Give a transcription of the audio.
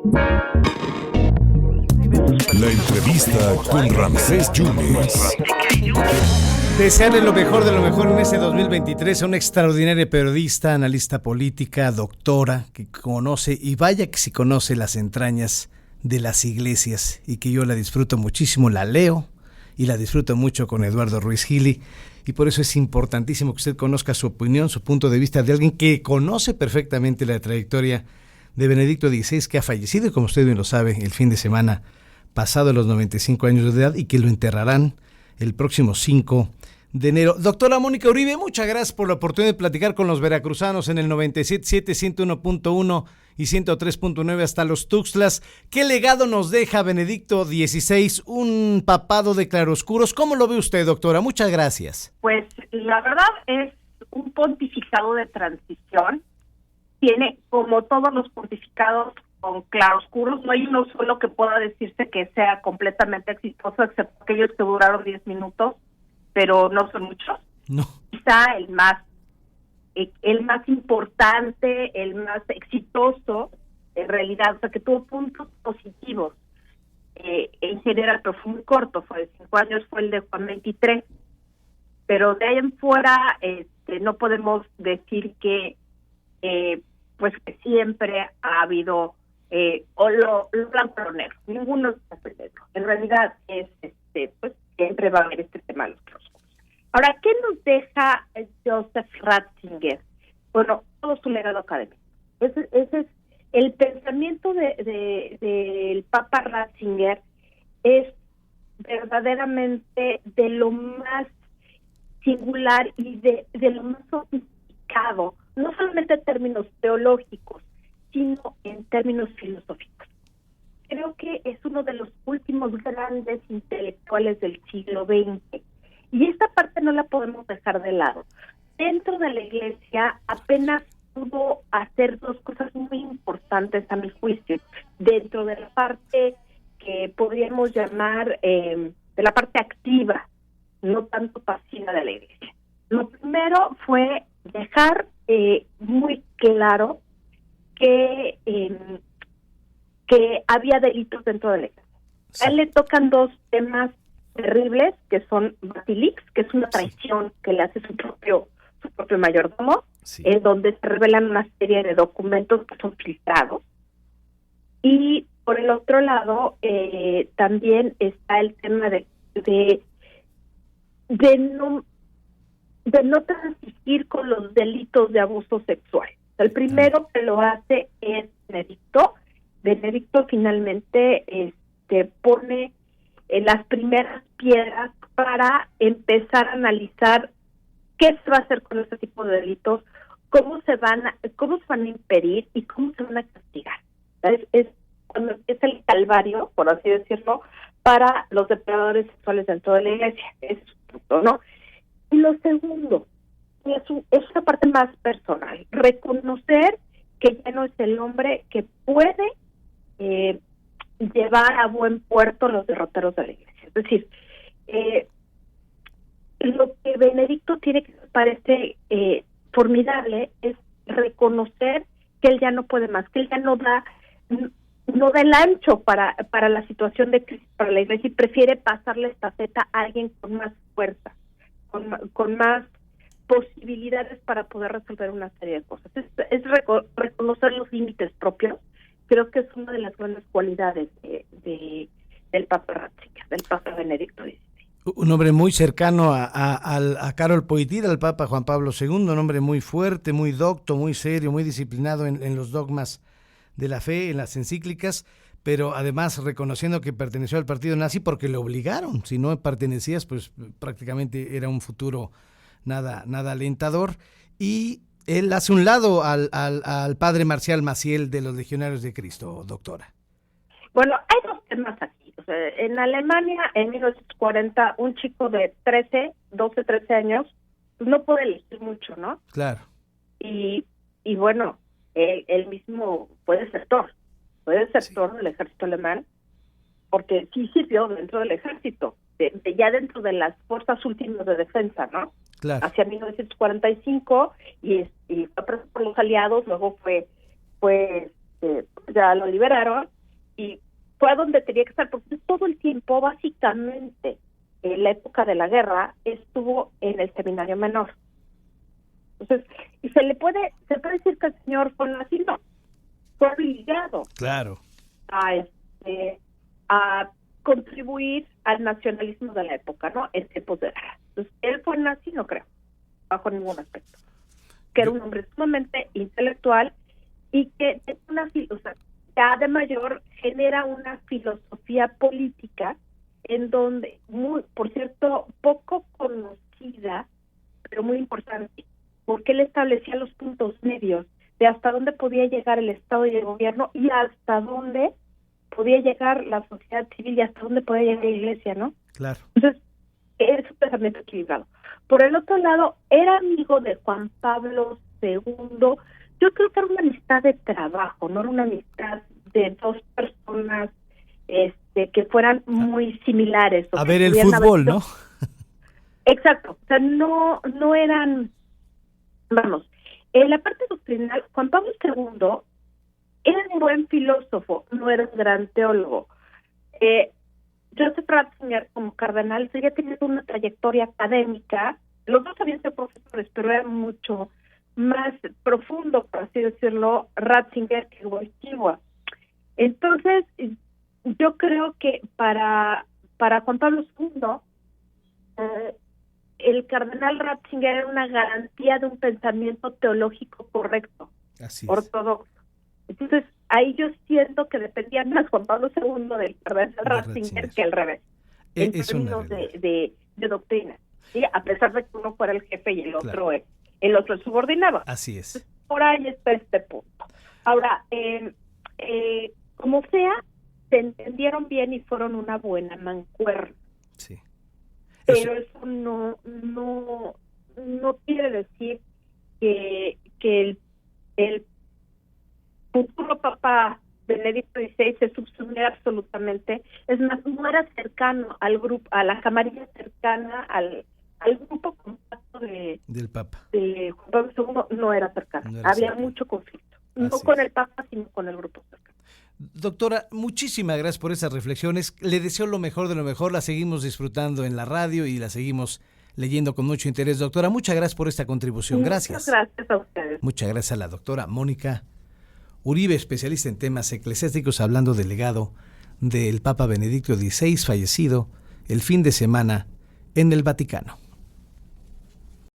La entrevista con Ramsés Yunes. Desearle lo mejor de lo mejor en ese 2023 a una extraordinaria periodista, analista política, doctora, que conoce, y vaya que si conoce las entrañas de las iglesias, y que yo la disfruto muchísimo, la leo y la disfruto mucho con Eduardo Ruiz Gili, y por eso es importantísimo que usted conozca su opinión, su punto de vista de alguien que conoce perfectamente la trayectoria de Benedicto XVI, que ha fallecido, y como usted bien lo sabe, el fin de semana pasado los 95 años de edad, y que lo enterrarán el próximo 5 de enero. Doctora Mónica Uribe, muchas gracias por la oportunidad de platicar con los veracruzanos en el 97.7, 101.1 y 103.9 hasta los Tuxtlas. ¿Qué legado nos deja Benedicto XVI, un papado de claroscuros? ¿Cómo lo ve usted, doctora? Muchas gracias. Pues la verdad es un pontificado de transición. Tiene, como todos los pontificados con claroscuros, no hay uno solo que pueda decirse que sea completamente exitoso, excepto aquellos que duraron 10 minutos, pero no son muchos. No. Quizá el más importante, el más exitoso, en realidad, o sea, que tuvo puntos positivos en general, pero fue muy corto, fue de 5 años, fue el de Juan 23, pero de ahí en fuera no podemos decir que pues que siempre ha habido o lo blanco o lo negro, ninguno está negro. En realidad es pues siempre va a haber este tema de los claroscuros. Ahora, ¿qué nos deja Joseph Ratzinger? Bueno, todo su legado académico. Ese es el pensamiento del Papa Ratzinger, es verdaderamente de lo más singular y de lo más sofisticado, no solamente en términos teológicos, sino en términos filosóficos. Creo que es uno de los últimos grandes intelectuales del siglo XX. Y esta parte no la podemos dejar de lado. Dentro de la Iglesia apenas pudo hacer dos cosas muy importantes a mi juicio. Dentro de la parte que podríamos llamar de la parte activa, no tanto pasiva de la Iglesia. Lo primero fue dejar muy claro que había delitos dentro de la Iglesia. A él le tocan dos temas terribles, que son Batilix, que es una traición que le hace su propio mayordomo, en donde se revelan una serie de documentos que son filtrados. Y por el otro lado, también está el tema de no transigir con los delitos de abuso sexual. El primero que lo hace es Benedicto. Benedicto finalmente pone las primeras piedras para empezar a analizar qué se va a hacer con este tipo de delitos, cómo se van a impedir y cómo se van a castigar. Es el calvario, por así decirlo, para los depredadores sexuales dentro de la Iglesia. Es un punto, ¿no? Y lo segundo, es una parte más personal, reconocer que ya no es el hombre que puede llevar a buen puerto los derroteros de la Iglesia. Es decir, lo que Benedicto tiene, que me parece formidable, es reconocer que él ya no puede más, que él ya no da el ancho para la situación de crisis para la Iglesia, y prefiere pasarle esta estafeta a alguien con más fuerza, con más posibilidades para poder resolver una serie de cosas. Es reconocer los límites propios. Creo que es una de las grandes cualidades del Papa Ratzinger, del Papa Benedicto XVI. Un hombre muy cercano a Karol Wojtyła, al Papa Juan Pablo II, un hombre muy fuerte, muy docto, muy serio, muy disciplinado en los dogmas de la fe, en las encíclicas, pero además reconociendo que perteneció al partido nazi porque le obligaron. Si no pertenecías, pues prácticamente era un futuro nada alentador. Y él hace un lado al padre Marcial Maciel de los Legionarios de Cristo, doctora. Bueno, hay dos temas aquí. O sea, en Alemania, en 1940, un chico de 12, 13 años, pues no puede elegir mucho, ¿no? Claro. Y bueno, él mismo puede ser actor del ejército alemán, porque sí sirvió dentro del ejército, ya dentro de las fuerzas últimas de defensa, ¿no? Claro. Hacia 1945, y fue preso por los aliados, luego fue ya lo liberaron y fue a donde tenía que estar, porque todo el tiempo, básicamente, en la época de la guerra, estuvo en el seminario menor. Entonces, y se puede decir que el señor Fonacino fue obligado Claro. a contribuir al nacionalismo de la época, ¿no? En tiempos de guerra. Entonces, él fue nazi, no creo, bajo ningún aspecto. Que era un hombre sumamente intelectual y que ya de mayor genera una filosofía política en donde, por cierto, poco conocida, pero muy importante, porque él establecía los puntos medios de hasta dónde podía llegar el Estado y el gobierno y hasta dónde podía llegar la sociedad civil y hasta dónde podía llegar la iglesia, ¿no? Claro. Entonces, es un pensamiento equilibrado. Por el otro lado, era amigo de Juan Pablo II. Yo creo que era una amistad de trabajo, no era una amistad de dos personas que fueran muy similares. A ver el fútbol, ¿no? Exacto. O sea, no eran... Vamos, en la parte doctrinal, Juan Pablo II era un buen filósofo, no era un gran teólogo. Joseph Ratzinger, como cardenal, seguía teniendo una trayectoria académica. Los dos habían sido profesores, pero era mucho más profundo, por así decirlo, Ratzinger que Wojtyła. Entonces, yo creo que para Juan Pablo II, el cardenal Ratzinger era una garantía de un pensamiento teológico correcto, Así ortodoxo. Entonces, ahí yo siento que dependía más Juan Pablo II del cardenal Ratzinger que al revés, en términos de doctrina. ¿Sí? A pesar de que uno fuera el jefe y el otro el subordinado. Así es. Por ahí está este punto. Ahora, como sea, se entendieron bien y fueron una buena mancuerna. Sí. Pero eso no quiere decir que el futuro Papa Benedicto XVI se subsumiera absolutamente. Es más, no era cercano al grupo, a la camarilla cercana al grupo compacto del Papa. De Juan Pablo II, no era cercano. Había mucho conflicto. No con el Papa, sino con el grupo cercano. Doctora, muchísimas gracias por esas reflexiones. Le deseo lo mejor de lo mejor. La seguimos disfrutando en la radio y la seguimos leyendo con mucho interés. Doctora, muchas gracias por esta contribución. Gracias. Muchas gracias a ustedes. Muchas gracias a la doctora Mónica Uribe, especialista en temas eclesiásticos, hablando del legado del Papa Benedicto XVI, fallecido el fin de semana en el Vaticano.